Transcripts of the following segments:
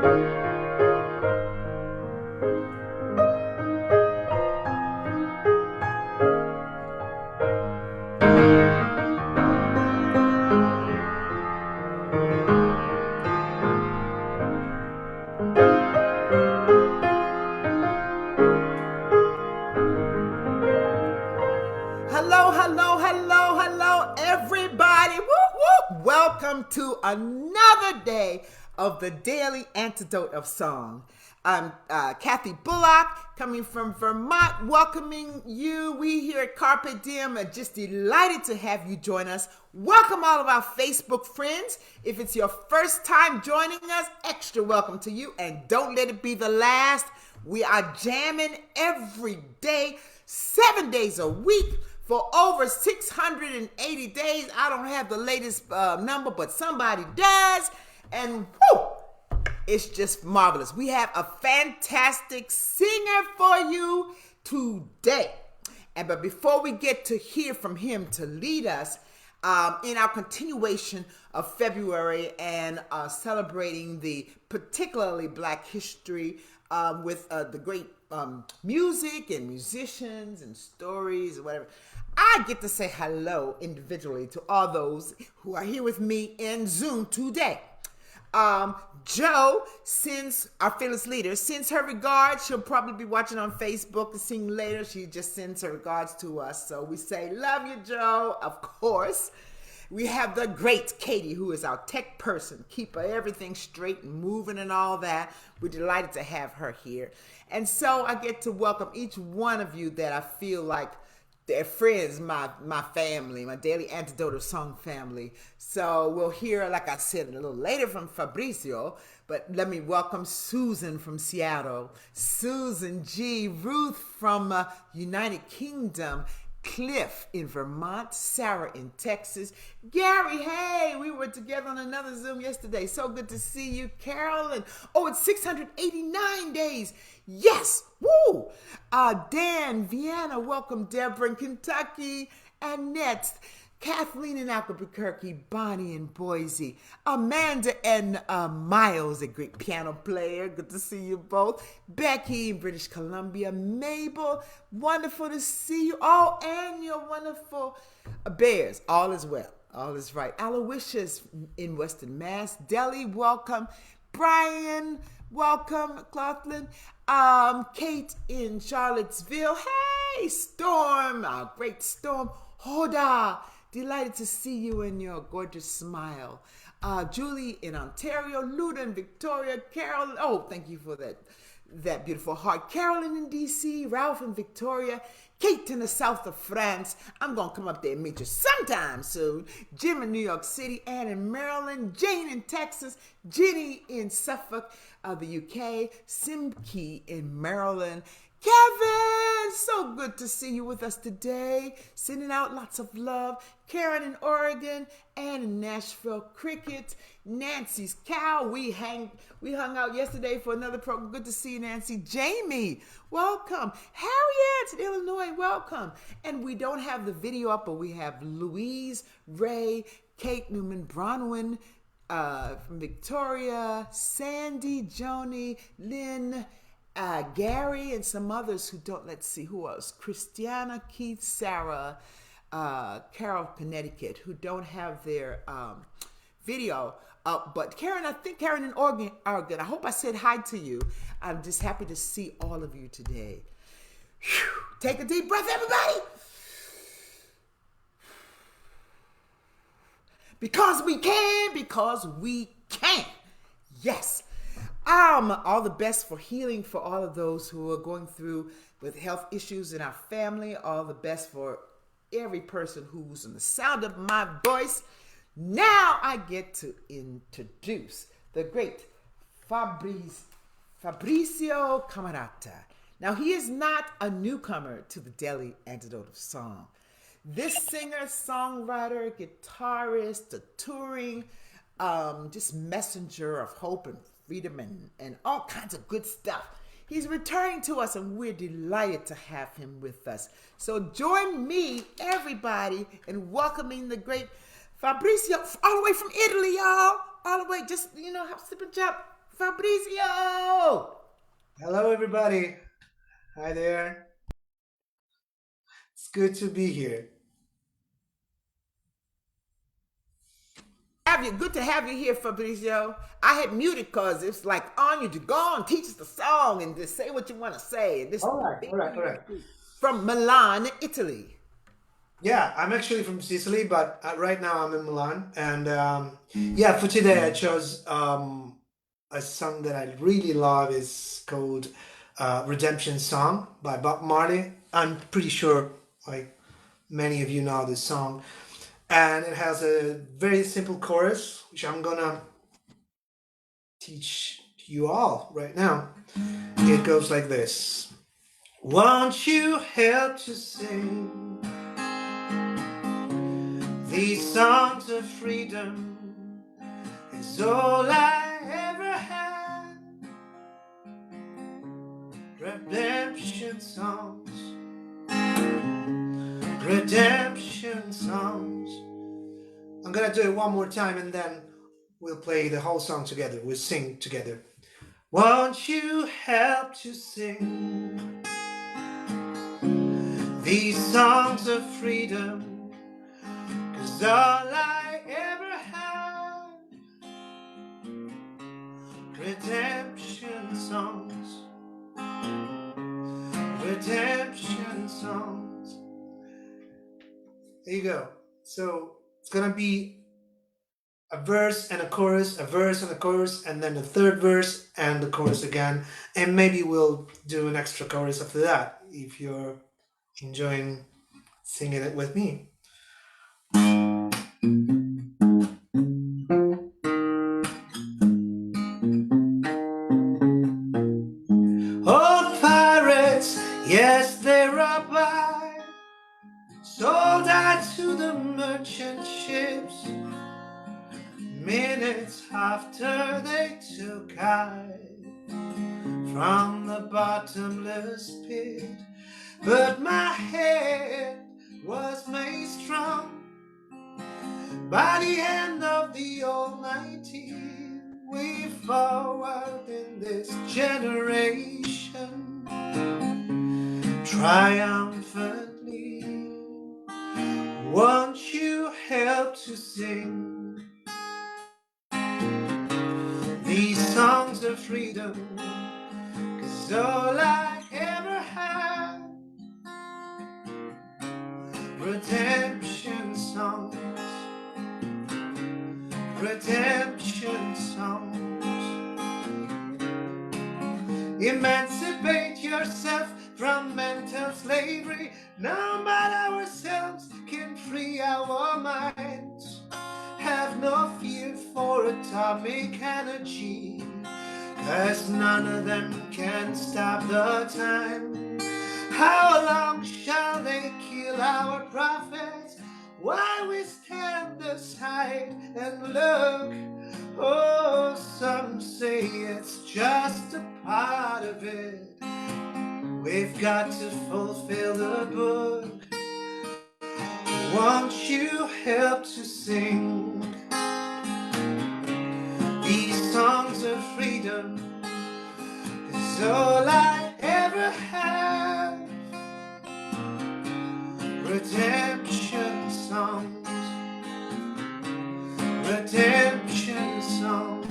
Hello, hello, hello, hello, everybody. Woo, woo. Welcome to another day of the Daily Antidote of Song. I'm Kathy Bullock, coming from Vermont, welcoming you. We here at Carpe Diem are just delighted to have you join us. Welcome all of our Facebook friends. If it's your first time joining us, extra welcome to you. And don't let it be the last. We are jamming every day, 7 days a week, for over 680 days. I don't have the latest number, but somebody does. And whoo, it's just marvelous. We have a fantastic singer for you today. But before we get to hear from him to lead us in our continuation of February and celebrating the particularly Black history with the great music and musicians and stories and whatever, I get to say hello individually to all those who are here with me in Zoom today. Joe sends, our fearless leader, sends her regards. She'll probably be watching on Facebook and seeing later. She just sends her regards to us. So we say, love you, Joe, of course. We have the great Katie, who is our tech person, keep everything straight and moving and all that. We're delighted to have her here. And so I get to welcome each one of you that I feel like they're friends, my family, my Daily Antidote of Song family. So we'll hear, like I said, a little later from Fabrizio, but let me welcome Susan from Seattle, Susan G, Ruth from United Kingdom, Cliff in Vermont, Sarah in Texas, Gary, hey, we were together on another Zoom yesterday. So good to see you, Carolyn. Oh, it's 689 days. Yes, woo. Dan, Vienna, welcome, Deborah in Kentucky, Annette, Kathleen in Albuquerque, Bonnie in Boise, Amanda and Miles, a great piano player. Good to see you both. Becky in British Columbia, Mabel, wonderful to see you. Oh, and your wonderful Bears. All is well. All is right. Aloysius in Western Mass. Deli, welcome. Brian, welcome. Clautlin. Kate in Charlottesville. Hey, Storm, our great Storm. Hoda, delighted to see you and your gorgeous smile. Julie in Ontario, Luda in Victoria, Carol, oh, thank you for that beautiful heart. Carolyn in DC, Ralph in Victoria, Kate in the south of France. I'm going to come up there and meet you sometime soon. Jim in New York City, Ann in Maryland, Jane in Texas, Jenny in Suffolk, the UK, Simke in Maryland. Kevin, so good to see you with us today. Sending out lots of love. Karen in Oregon, Ann in Nashville, Cricket, Nancy's Cow. We hung out yesterday for another program. Good to see you, Nancy. Jamie, welcome. Harriet in Illinois, welcome. And we don't have the video up, but we have Louise, Ray, Kate Newman, Bronwyn from Victoria, Sandy, Joni, Lynn, Gary, and some others who don't, let's see, who else? Christiana, Keith, Sarah, Carol, Connecticut, who don't have their video up. But Karen, I think Karen in Oregon, I hope I said hi to you. I'm just happy to see all of you today. Whew. Take a deep breath, everybody. Because we can. Yes. All the best for healing for all of those who are going through with health issues in our family. All the best for every person who's in the sound of my voice. Now I get to introduce the great Fabrizio Camarata. Now he is not a newcomer to the Daily Antidote of Song. This singer, songwriter, guitarist, a touring, just messenger of hope and freedom and all kinds of good stuff. He's returning to us, and we're delighted to have him with us. So join me, everybody, in welcoming the great Fabrizio, all the way from Italy, y'all. All the way, just, sip and jump Fabrizio. Hello, everybody. Hi there. It's good to be here. Good to have you here, Fabrizio. I had muted because it's like on you to go on, teach us the song and just say what you want to say. And this All right, all right, all right. from Milan, Italy. Yeah, I'm actually from Sicily, but right now I'm in Milan. And yeah, for today I chose a song that I really love. Is called "Redemption Song" by Bob Marley. I'm pretty sure like many of you know this song, and it has a very simple chorus, which I'm gonna teach you all right now. It goes like this. Won't you help to sing these songs of freedom? Is all I ever had. Redemption songs, redemption songs. I'm gonna do it one more time and then we'll play the whole song together. We'll sing together. Won't you help to sing these songs of freedom? 'Cause all I ever had, redemption songs, redemption songs. There you go. So it's gonna be a verse and a chorus, a verse and a chorus, and then the third verse and the chorus again. And maybe we'll do an extra chorus after that if you're enjoying singing it with me. Old pirates, yes, they robbed by, sold out to the merchant ships. Minutes after they took I from the bottomless pit, but my head was made strong by the hand of the Almighty. We forward in this generation triumphantly. Won't you help to sing these songs of freedom? 'Cause all I ever had, redemption songs, redemption songs. Emancipate yourself from mental slavery. None but ourselves can free our minds. Have no fear for atomic energy, 'cause none of them can stop the time. How long shall they kill our prophets while we stand aside and look? Oh, some say it's just a part of it. We've got to fulfill the book. Won't you help to sing these songs of freedom? 'Cause all I ever had, redemption songs, redemption songs.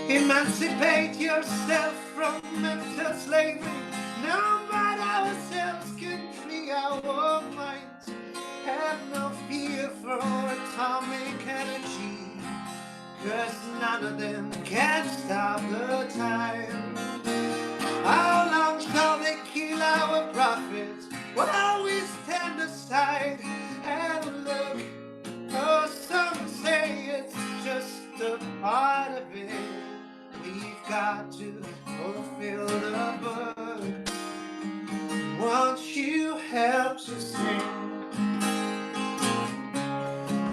Emancipate yourself from mental slavery. None but ourselves can free our minds. Have no fear for atomic energy, 'cause none of them can stop the time. How long shall they kill our prophets while we stand aside and look? Oh, some say it's just a part of it. We've got to fulfill the book. Won't you help to sing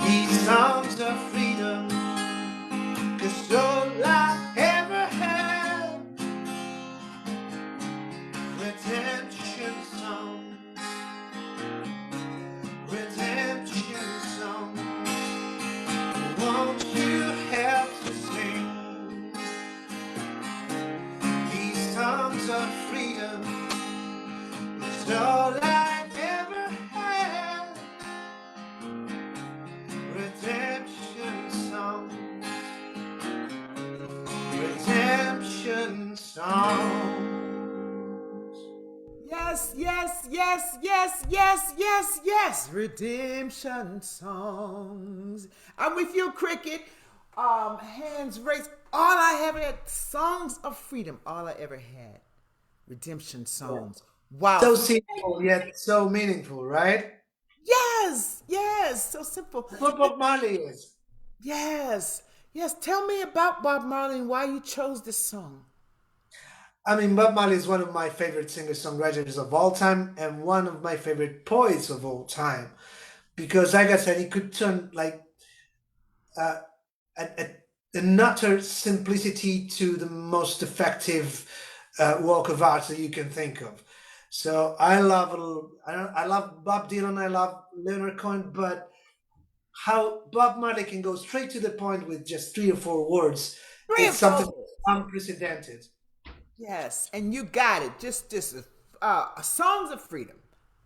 these songs of freedom? 'Cause all I ever had, songs of freedom is all I ever had. Redemption songs, redemption songs. Yes, yes, yes, yes, yes, yes, yes. Redemption songs. I'm with you, Cricket. Hands raised. All I ever had, songs of freedom. All I ever had, redemption songs. Wow. So simple yet so meaningful, right? Yes, yes. So simple. That's what Bob Marley is. Yes, yes. Tell me about Bob Marley and why you chose this song. I mean, Bob Marley is one of my favorite singer-songwriters of all time and one of my favorite poets of all time. Because, like I said, he could turn like uh, a, an utter simplicity to the most effective work of art that you can think of. So I love Bob Dylan, I love Leonard Cohen, but how Bob Marley can go straight to the point with just 3 or 4 words Three is or something four. unprecedented. Yes, and you got it. Just songs of freedom.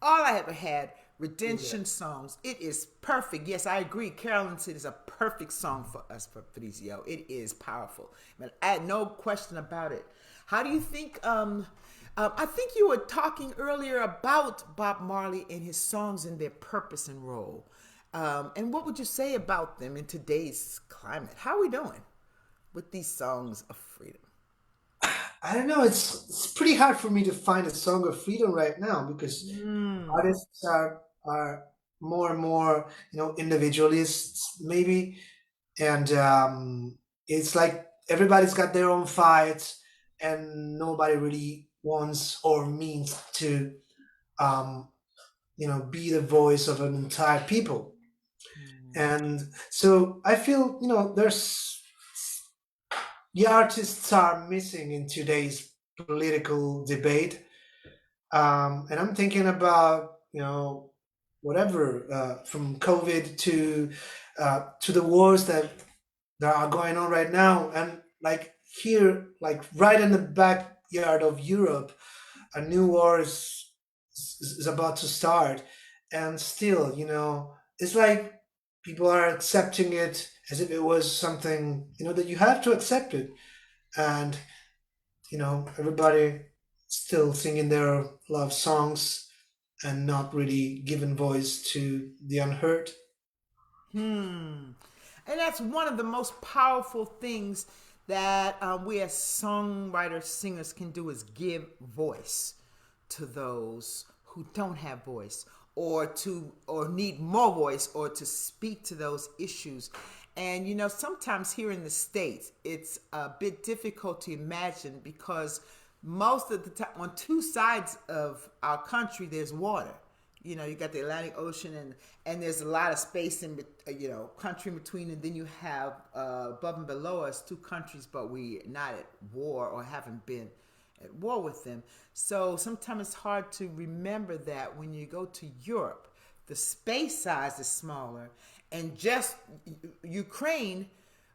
All I ever had. Yeah. Redemption songs. It is perfect. Yes, I agree. Carolyn said it's a perfect song for us for these yo. It is powerful. Man, I had no question about it. How do you think? I think you were talking earlier about Bob Marley and his songs and their purpose and role. And what would you say about them in today's climate? How are we doing with these songs of freedom? I don't know. It's pretty hard for me to find a song of freedom right now because Mm. artists are more and more, individualists maybe, and it's like everybody's got their own fights, and nobody really wants or means to, um, be the voice of an entire people. And so I feel, there's the artists are missing in today's political debate. And I'm thinking about, whatever, from COVID to the wars that are going on right now, and like here, like right in the backyard of Europe, a new war is about to start, and still, it's like people are accepting it as if it was something, that you have to accept it, and everybody still singing their love songs and not really giving voice to the unheard. Hmm. And that's one of the most powerful things that we as songwriters, singers can do is give voice to those who don't have voice or need more voice or to speak to those issues. And sometimes here in the States, it's a bit difficult to imagine because most of the time on two sides of our country there's water. You got the Atlantic Ocean, and there's a lot of space in country in between, and then you have above and below us two countries, but we not at war or haven't been at war with them. So sometimes it's hard to remember that when you go to Europe, the space size is smaller, and just Ukraine,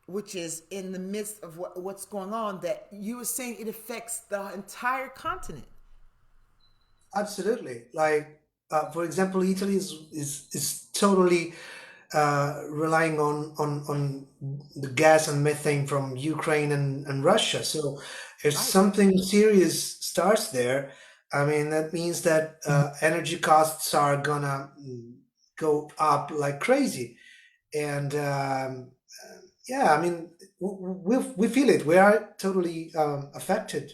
which is in the midst of what's going on, that you were saying it affects the entire continent. Absolutely. Like, for example, Italy is totally relying on the gas and methane from Ukraine and Russia. So if Right. something serious starts there, I mean, that means that energy costs are gonna go up like crazy. And yeah, I mean, we feel it. We are totally affected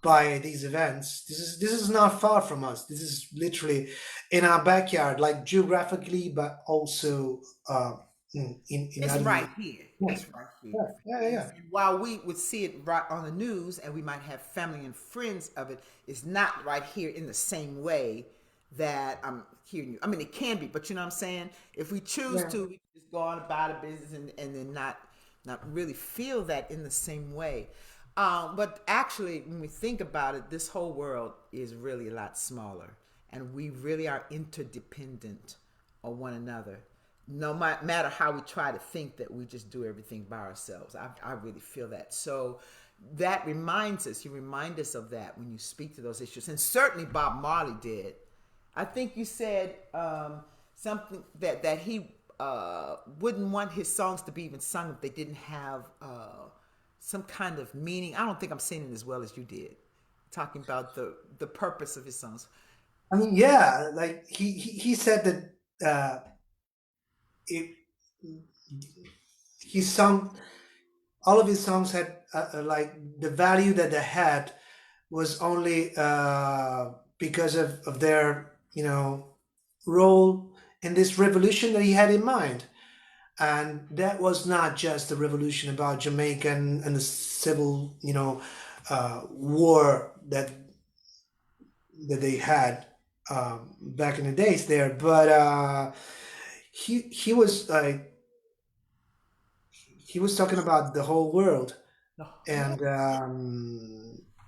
by these events. This is not far from us. This is literally in our backyard, like geographically, but also in It's other. right here. Yeah, It's right here. yeah, yeah, yeah. And while we would see it right on the news and we might have family and friends of it, it's not right here in the same way that I'm hearing you. I mean, it can be, but you know what I'm saying? If we choose Yeah. to, we can just go on about a business and then not really feel that in the same way. But actually, when we think about it, this whole world is really a lot smaller, and we really are interdependent on one another. No matter how we try to think that we just do everything by ourselves, I really feel that. So, that reminds us, you remind us of that when you speak to those issues. And certainly Bob Marley did. I think you said something that he wouldn't want his songs to be even sung if they didn't have some kind of meaning. I don't think I'm saying it as well as you did, talking about the purpose of his songs. I mean, yeah, like he said that it, he sung all of his songs had like the value that they had was only because of their role in this revolution that he had in mind, and that was not just a revolution about Jamaica and the civil war that they had back in the days there, but he was like he was talking about the whole world, The whole. and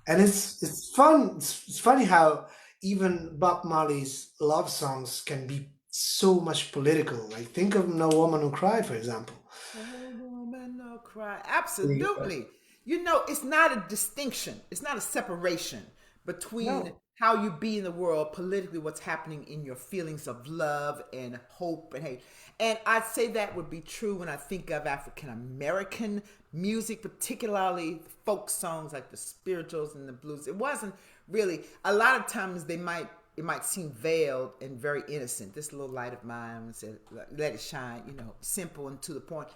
it's fun. It's funny how even Bob Marley's love songs can be so much political. Like think of No Woman Who Cried, for example. Oh, woman, no cry. Yeah. Absolutely. You know, it's not a distinction. It's not a separation between No. how you be in the world politically, what's happening in your feelings of love and hope and hate. And I'd say that would be true when I think of African American music, particularly folk songs like the spirituals and the blues. It wasn't really a lot of times it might seem veiled and very innocent. This little light of mine said, let it shine, simple and to the point.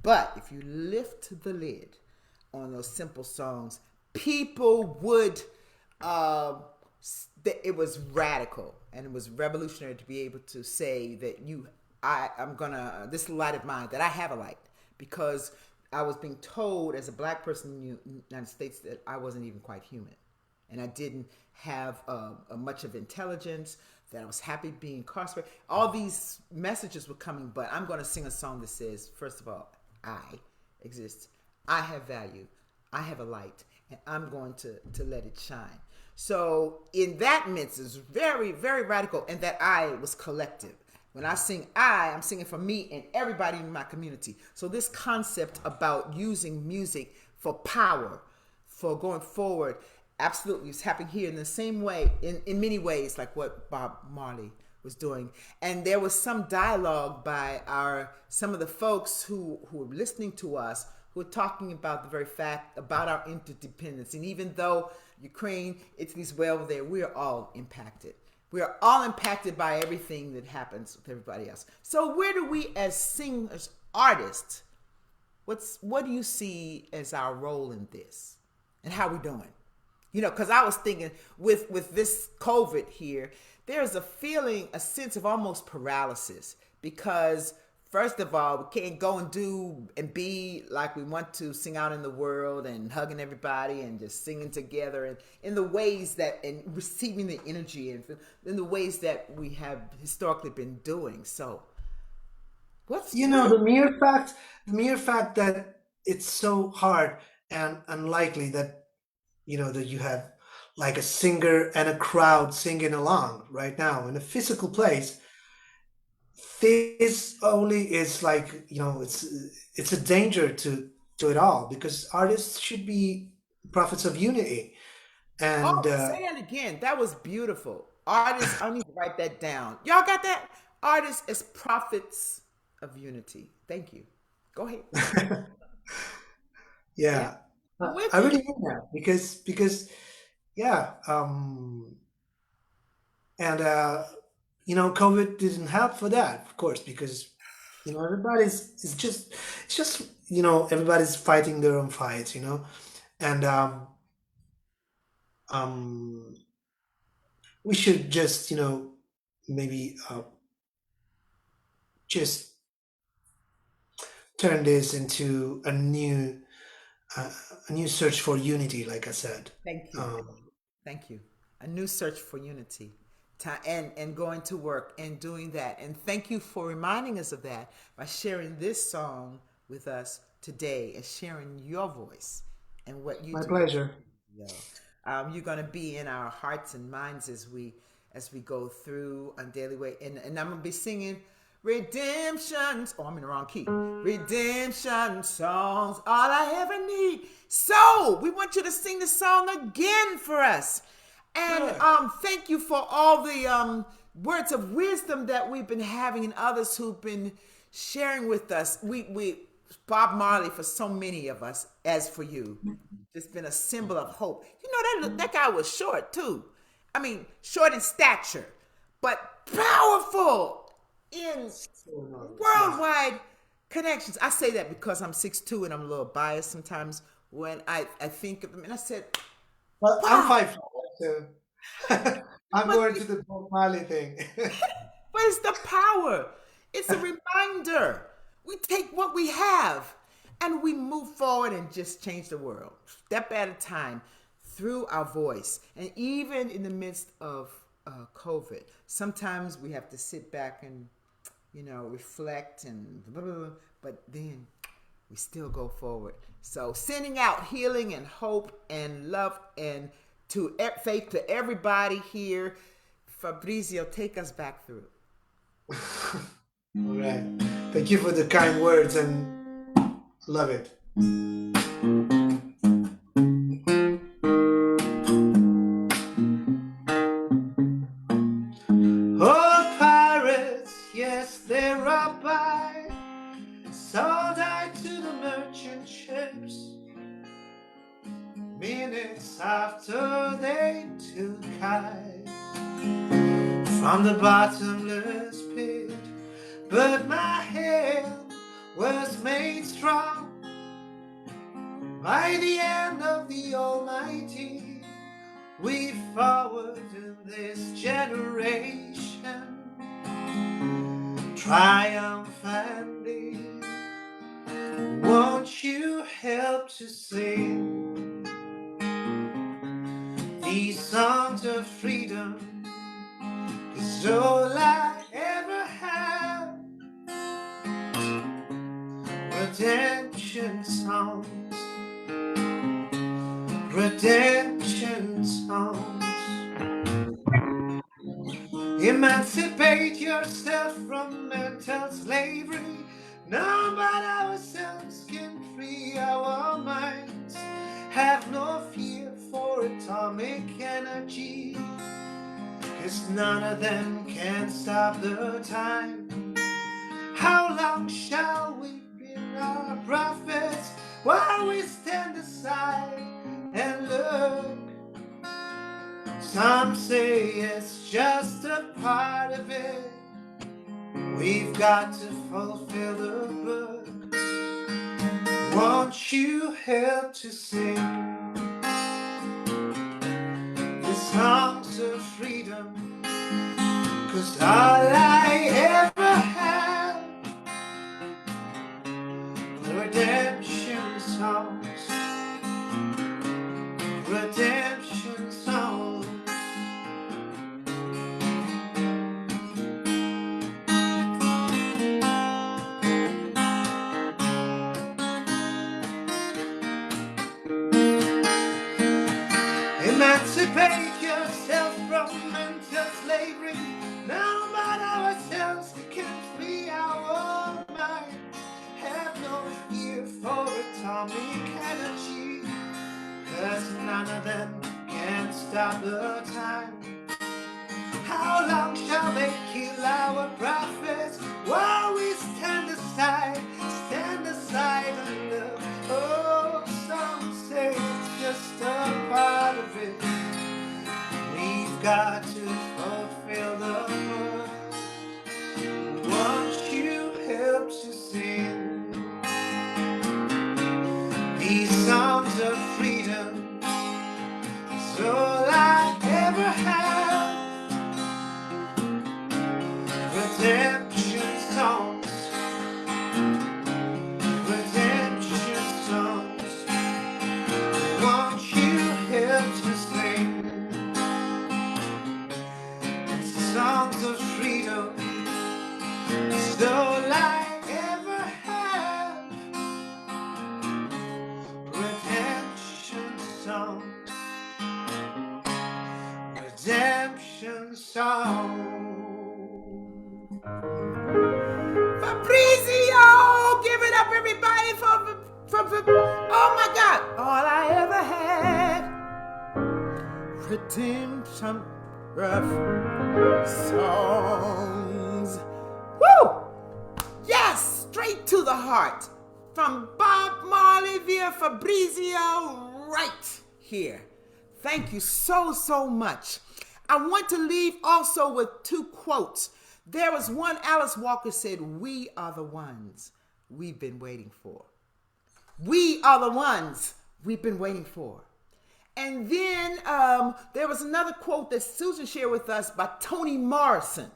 But if you lift the lid on those simple songs, people would, uh, it was radical and it was revolutionary to be able to say that I'm gonna, this light of mine, that I have a light because I was being told as a black person in the United States that I wasn't even quite human and I didn't have much of intelligence, that I was happy being incarcerated. All these messages were coming, but I'm going to sing a song that says, first of all, I exist. I have value. I have a light, and I'm going to let it shine. So in that midst is very, very radical, and that I was collective. When I sing I'm singing for me and everybody in my community. So this concept about using music for power, for going forward, absolutely it's happening here in the same way, in many ways, like what Bob Marley was doing. And there was some dialogue by some of the folks who were listening to us, who were talking about the very fact about our interdependence. And even though Ukraine, Italy's way over there, we are all impacted. We are all impacted by everything that happens with everybody else. So where do we as singers, artists, what do you see as our role in this? And how we doing? Because I was thinking with this COVID here, there's a feeling, a sense of almost paralysis because first of all, we can't go and do and be like we want to, sing out in the world and hugging everybody and just singing together and in the ways that, and receiving the energy and in the ways that we have historically been doing. So what's, You know, the mere fact that it's so hard and unlikely that that you have like a singer and a crowd singing along right now in a physical place. This only is like it's a danger to it all because artists should be prophets of unity oh, and say that again. That was beautiful. Artists, I need to write that down. Y'all got that? Artists as prophets of unity. Thank you. Go ahead. Yeah, yeah. I'm with I you. really mean that because yeah, and COVID didn't help for that, of course, because everybody's it's just everybody's fighting their own fights, and um we should just maybe just turn this into uh, a new search for unity, like I said. Thank you. um Thank you. A new search for unity. And going to work and doing that. And thank you for reminding us of that by sharing this song with us today and sharing your voice and what you my do. pleasure. Yo. You're gonna be in our hearts and minds as we go through on daily way, and I'm gonna be singing Redemption. Oh, I'm in the wrong key. Redemption songs, all I ever need. So we want you to sing the song again for us. And thank you for all the words of wisdom that we've been having and others who've been sharing with us. We Bob Marley for so many of us, as for you, just been a symbol of hope. You know that guy was short too. I mean, short in stature, but powerful in worldwide connections. I say that because I'm 6'2" and I'm a little biased sometimes when I think of him. And I said, Well, wow. I'm 5'4", so I'm going to the Bob Marley thing. But it's the power. It's a reminder. We take what we have and we move forward and just change the world, step at a time, through our voice. And even in the midst of COVID, sometimes we have to sit back and, reflect and blah, blah, blah, but then we still go forward. So sending out healing and hope and love and faith to everybody here. Fabrizio, take us back through. All right. Thank you for the kind words and love it. Oh, pirates, yes, they robbed by, sold out to the merchant ships. Minutes after they took I from the bottomless pit, but my hand was made strong by the hand of the Almighty. We forward in this generation, triumphantly. Won't you help to sing these songs of freedom? 'Cause all I ever have, redemption songs, redemption songs. Emancipate yourself from mental slavery. None but ourselves can free our minds. Have no fear for atomic energy, 'cause none of them can stop the time. How long shall we be our prophets while we stand aside and look? Some say it's just a part of it. We've got to fulfill the book. Won't you help to sing the songs of freedom? 'Cause all I ever have, the redemption songs, redemption songs. Emancipate yourself from mental slavery. None but ourselves can free our minds. Have no fear for atomic energy, 'cause none of them can stop the time. How long shall they kill our prophets while we stand aside and look? Oh, some say it's just a part of it. We've got to fulfill the book. Won't you help to sing these songs of freedom? It's all I ever have, redemption songs, redemption songs. Won't you help to sing songs of freedom? It's all I ever have, redemption songs, redemption songs. Oh my God. All I ever had. Redemption rough songs. Woo! Yes, straight to the heart. From Bob Marley via Fabrizio right here. Thank you so, so much. I want to leave also with two quotes. There was one, Alice Walker said, "We are the ones we've been waiting for." We are the ones we've been waiting for. And then there was another quote that Susan shared with us by Toni Morrison.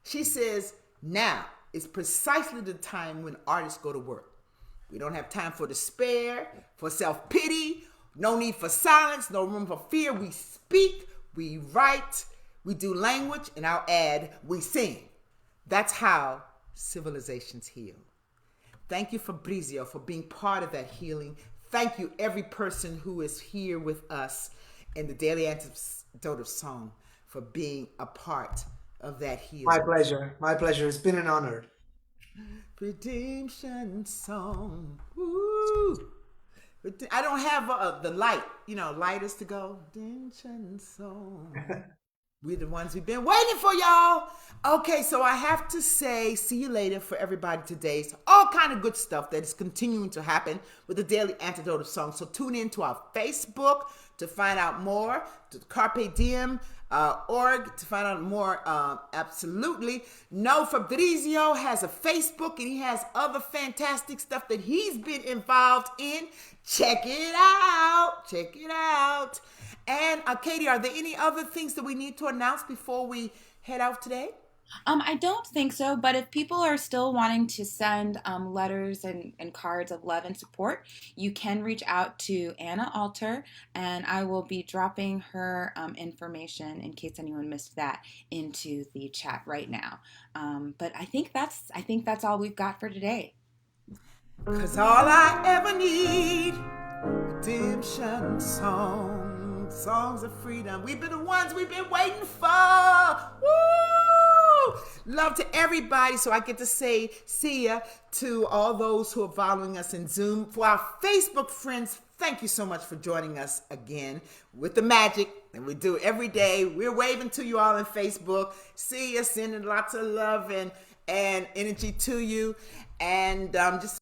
She says, "Now is precisely the time when artists go to work. We don't have time for despair, for self-pity, no need for silence, no room for fear. We speak, we write, we do language, and I'll add, we sing. That's how civilizations heal." Thank you, Fabrizio, for being part of that healing. Thank you, every person who is here with us in the Daily Antidote of Song, for being a part of that healing. My pleasure. My pleasure. It's been an honor. Redemption song. Woo. I don't have the light, lighters to go. Redemption song. We're the ones we've been waiting for, y'all. Okay, so I have to say, see you later for everybody today. So all kind of good stuff that is continuing to happen with the Daily Antidote of Song. So tune in to our Facebook to find out more, to Carpe Diem org to find out more. Absolutely. No, Fabrizio has a Facebook and he has other fantastic stuff that he's been involved in. Check it out. Check it out. And Katie, are there any other things that we need to announce before we head out today? I don't think so, but if people are still wanting to send letters and cards of love and support, you can reach out to Anna Alter, and I will be dropping her information in case anyone missed that into the chat right now. But I think that's all we've got for today. 'Cause all I ever need, redemption songs of freedom. We've been the ones we've been waiting for. Woo! Love to everybody. So I get to say see ya to all those who are following us in Zoom. For our Facebook friends, thank you so much for joining us again with the magic that we do every day. We're waving to you all on Facebook. See you, sending lots of love and energy to you. And just